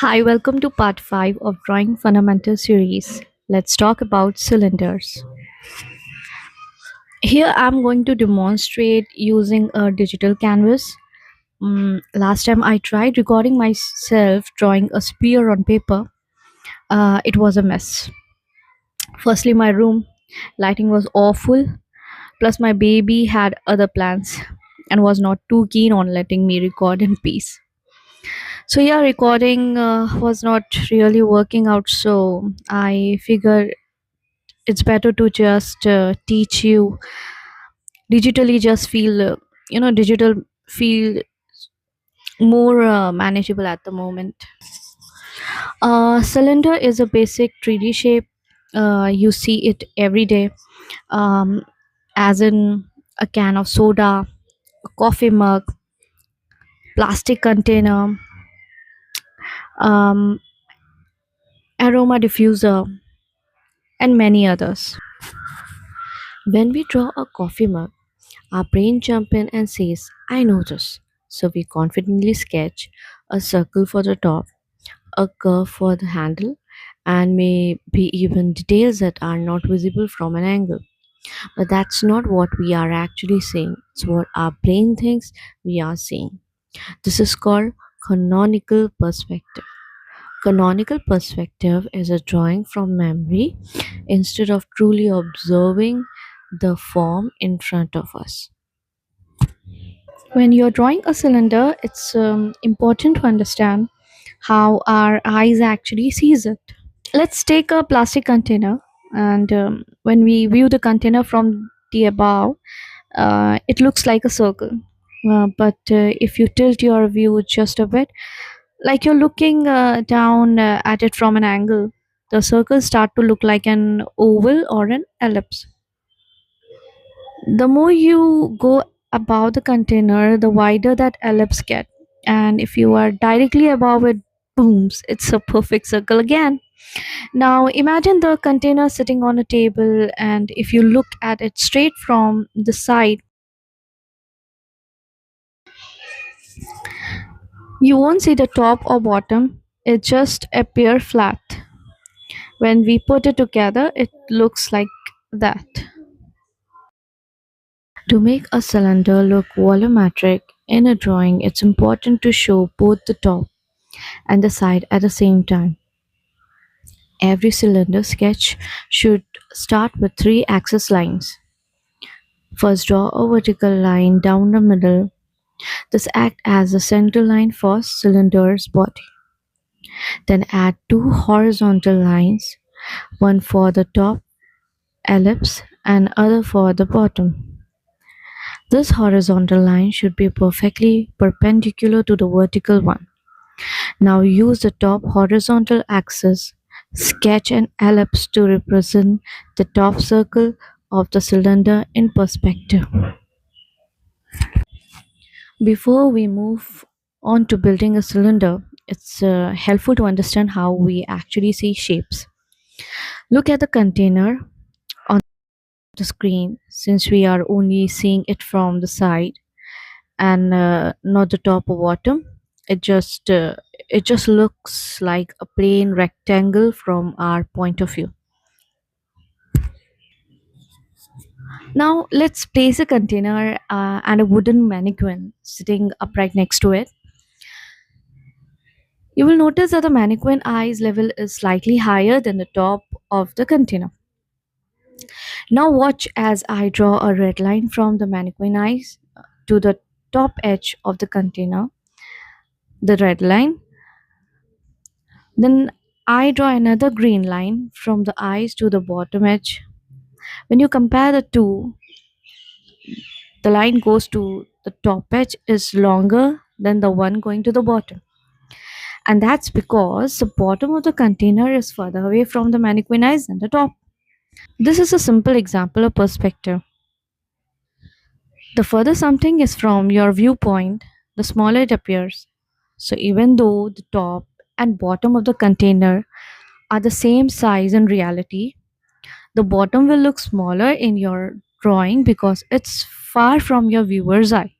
Hi, welcome to part 5 of Drawing Fundamental series. Let's talk about cylinders. Here I'm going to demonstrate using a digital canvas. Last time I tried recording myself drawing a spear on paper. It was a mess. Firstly, my room lighting was awful, plus, my baby had other plans and was not too keen on letting me record in peace. So, yeah, recording was not really working out, so I figured it's better to just teach you digitally, just feel digital feel more manageable at the moment. Cylinder is a basic 3D shape. You see it every day, um, as in a can of soda, a coffee mug, plastic container, um, aroma diffuser, and many others. When we draw a coffee mug, our brain jumps in and says, I know this. So we confidently sketch a circle for the top, a curve for the handle, and maybe even details that are not visible from an angle. But that's not what we are actually saying. It's what our brain thinks we are seeing. This is called canonical perspective. Canonical perspective is a drawing from memory instead of truly observing the form in front of us. When you're drawing a cylinder, it's important to understand how our eyes actually sees it. Let's take a plastic container, and when we view the container from the above, it looks like a circle. But if you tilt your view just a bit, like you're looking down at it from an angle, the circles start to look like an oval or an ellipse. The more you go above the container, the wider that ellipse get. And if you are directly above it, booms, it's a perfect circle again. Now imagine the container sitting on a table, and if you look at it straight from the side, you won't see the top or bottom. It just appear flat. When we put it together, it looks like that. To make a cylinder look volumetric in a drawing, it's important to show both the top and the side at the same time. Every cylinder sketch should start with three axis lines. First, draw a vertical line down the middle. This acts as the center line for cylinder's body. Then add two horizontal lines, one for the top ellipse and other for the bottom. This horizontal line should be perfectly perpendicular to the vertical one. Now use the top horizontal axis. Sketch an ellipse to represent the top circle of the cylinder in perspective. Before we move on to building a cylinder, it's helpful to understand how we actually see shapes. Look at the container on the screen, since we are only seeing it from the side and not the top or bottom. It just looks like a plain rectangle from our point of view. Now let's place a container and a wooden mannequin sitting upright next to it. You will notice that the mannequin eyes level is slightly higher than the top of the container. Now watch as I draw a red line from the mannequin eyes to the top edge of the container, the red line. Then I draw another green line from the eyes to the bottom edge. When you compare the two, the line goes to the top edge is longer than the one going to the bottom. And that's because the bottom of the container is further away from the mannequin eyes than the top. This is a simple example of perspective. The further something is from your viewpoint, the smaller it appears. So even though the top and bottom of the container are the same size in reality, the bottom will look smaller in your drawing because it's far from your viewer's eye.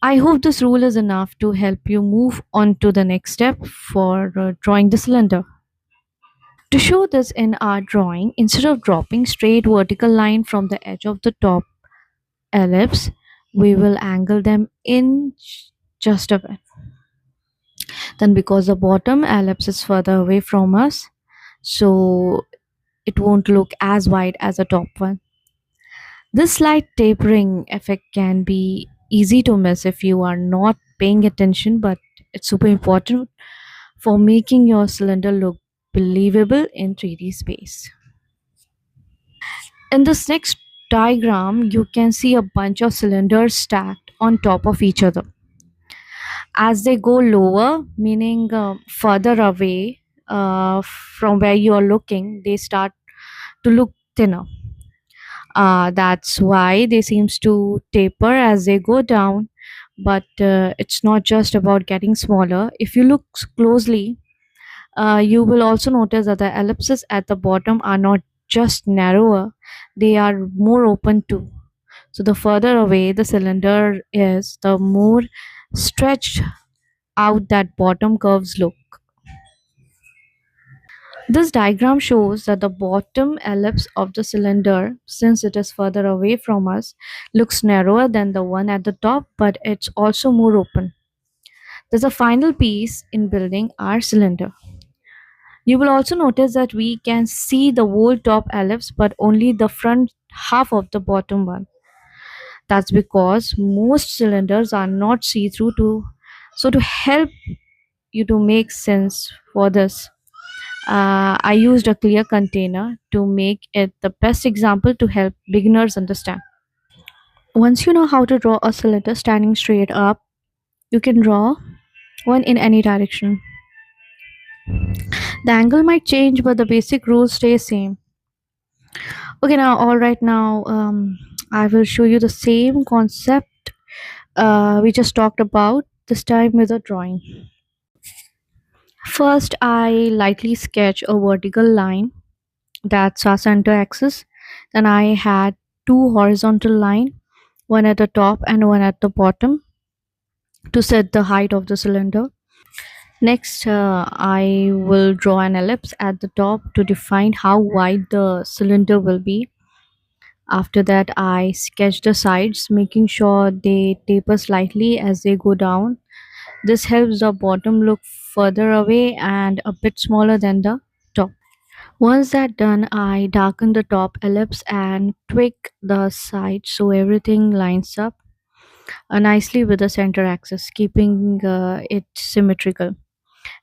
I hope this rule is enough to help you move on to the next step for drawing the cylinder. To show this in our drawing, instead of dropping straight vertical line from the edge of the top ellipse, we will angle them in just a bit. Then because the bottom ellipse is further away from us, so it won't look as wide as the top one. This slight tapering effect can be easy to miss if you are not paying attention, but it's super important for making your cylinder look believable in 3D space. In this next diagram, you can see a bunch of cylinders stacked on top of each other. As they go lower, meaning further away from where you are looking, they start to look thinner. That's why they seems to taper as they go down. But it's not just about getting smaller. If you look closely, you will also notice that the ellipses at the bottom are not just narrower; they are more open too. So the further away the cylinder is, the more stretched out that bottom curves look. This diagram shows that the bottom ellipse of the cylinder, since it is further away from us, looks narrower than the one at the top, but it's also more open. There's a final piece in building our cylinder. You will also notice that we can see the whole top ellipse, but only the front half of the bottom one. That's because most cylinders are not see-through to help you to make sense for this. I used a clear container to make it the best example to help beginners understand. Once you know how to draw a cylinder standing straight up, you can draw one in any direction. The angle might change, but the basic rules stay same. Okay, now, all right, now I will show you the same concept we just talked about, this time with a drawing. First, I lightly sketch a vertical line. That's our center axis. Then I had two horizontal line, one at the top and one at the bottom, to set the height of the cylinder. Next, I will draw an ellipse at the top to define how wide the cylinder will be. After that, I sketch the sides, making sure they taper slightly as they go down. This helps the bottom look further away and a bit smaller than the top. Once that done, I darken the top ellipse and tweak the sides so everything lines up nicely with the center axis, keeping it symmetrical.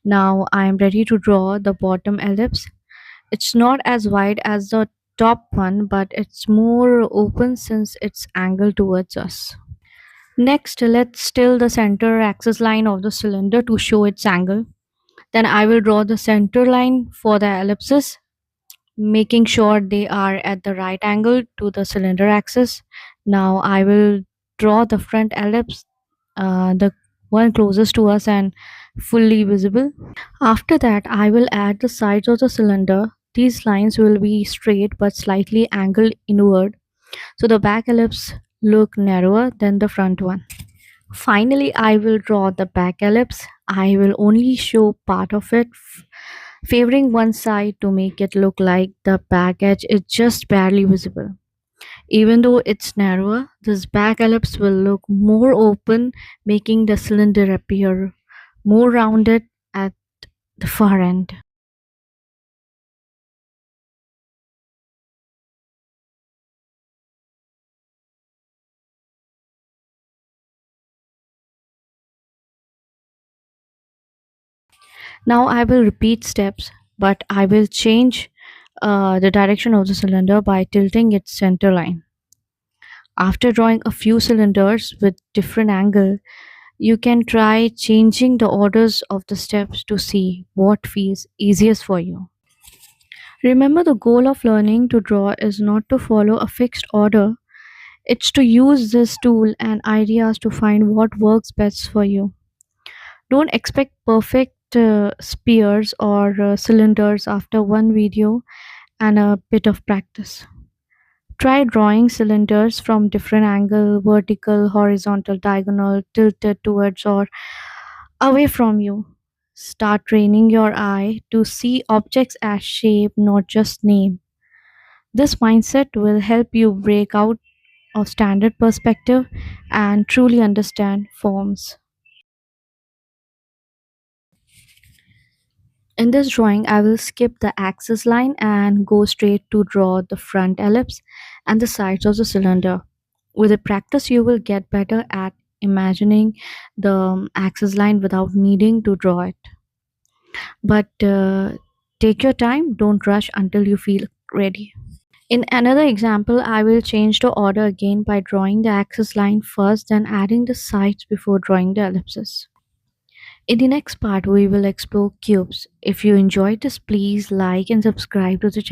Now I am ready to draw the bottom ellipse. It's not as wide as the top one, but it's more open since it's angled towards us. Next, let's still the center axis line of the cylinder to show its angle. Then I will draw the center line for the ellipses, making sure they are at the right angle to the cylinder axis. Now I will draw the front ellipse, the one closest to us and fully visible. After that, I will add the sides of the cylinder. These lines will be straight but slightly angled inward, so the back ellipse look narrower than the front one. Finally, I will draw the back ellipse. I will only show part of it, favoring one side to make it look like the back edge is just barely visible. Even though it's narrower, this back ellipse will look more open, making the cylinder appear more rounded at the far end. Now I will repeat steps, but I will change the direction of the cylinder by tilting its center line. After drawing a few cylinders with different angle, you can try changing the orders of the steps to see what feels easiest for you. Remember, the goal of learning to draw is not to follow a fixed order, it's to use this tool and ideas to find what works best for you. Don't expect perfect spheres or cylinders after one video and a bit of practice. Try drawing cylinders from different angle, vertical, horizontal, diagonal, tilted towards or away from you. Start training your eye to see objects as shape, not just name. This mindset will help you break out of standard perspective and truly understand forms. In this drawing, I will skip the axis line and go straight to draw the front ellipse and the sides of the cylinder. With the practice, you will get better at imagining the axis line without needing to draw it. But take your time, don't rush until you feel ready. In another example, I will change the order again by drawing the axis line first, then adding the sides before drawing the ellipses. In the next part, we will explore cubes. If you enjoyed this, please like and subscribe to the channel.